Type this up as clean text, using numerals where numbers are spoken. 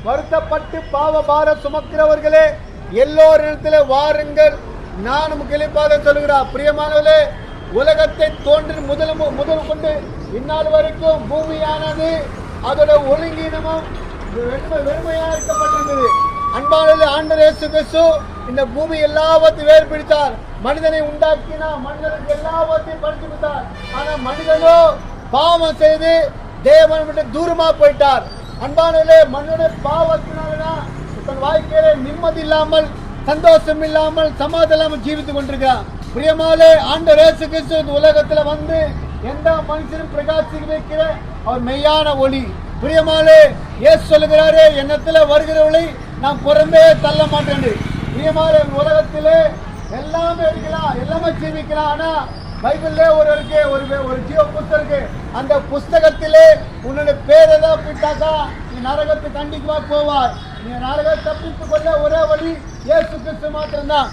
வருத்தப்பட்டு பாவ பார சுமக்கிறவர்களே எல்லோரிடத்திலே வாருங்கள், நான் நமக்கு இளைப்பாத சொல்கிறார். பிரியமானவர்களே, உலகத்தை தோன்றி முதல் கொண்டு இந்நாள் வரைக்கும் பூமியானது அதோட ஒழுங்கீனமும் வெறுமையா இருக்கப்பட்டிருந்தது. அன்பானவர்களே, ஆண்டவர் இயேசு கிறிஸ்து இந்த பூமி எல்லாவற்றையும் வேறுபிடித்தார். மனிதனை உண்டாக்கினார், மனிதனுக்கு எல்லாவற்றையும் படைத்து கொடுத்தார். ஆனா மனிதனோ பாவம் செய்து தேவன் விட்டு தூரமா போயிட்டார். அன்பானவர்களே, மனிதனுடைய பாவத்தினாலதான் தன் வாழ்க்கையில நிம்மதி இல்லாமல், சந்தோஷம் இல்லாமல், சமாதானம் இல்லாமல் ஜீவித்துக் கொண்டிருக்கிறார். பிரியமாலே, ஆண்டவர் இயேசு கிறிஸ்து இந்த உலகத்துல வந்து எந்த மனுஷனும் பிரகாசிக்க வைக்கிற அவர் மெய்யான ஒளி. பிரியமாலே, இயேசு சொல்லுகிறாரே, எண்ணத்துல வருகிறவளை நான் புறம்பே தள்ள மாட்டேன். பிரியமாலே, உலகத்திலே எல்லாமே இருக்கலாம், எல்லாமே ஜீவிக்கலாம். ஆனா பைபிள்ல ஒரு ஜீவ புஸ்தகம் இருக்கு. அந்த புஸ்தகத்திலே உன்னுடைய பேர் ஏதாவது போயிட்டாக்கா நீ நரகத்துக்கு கண்டிப்பா போவாய். நீ நரகத்தை தப்பித்துக் கொள்ள ஒரே வழி இயேசு கிறிஸ்து மாத்திரம்தான்.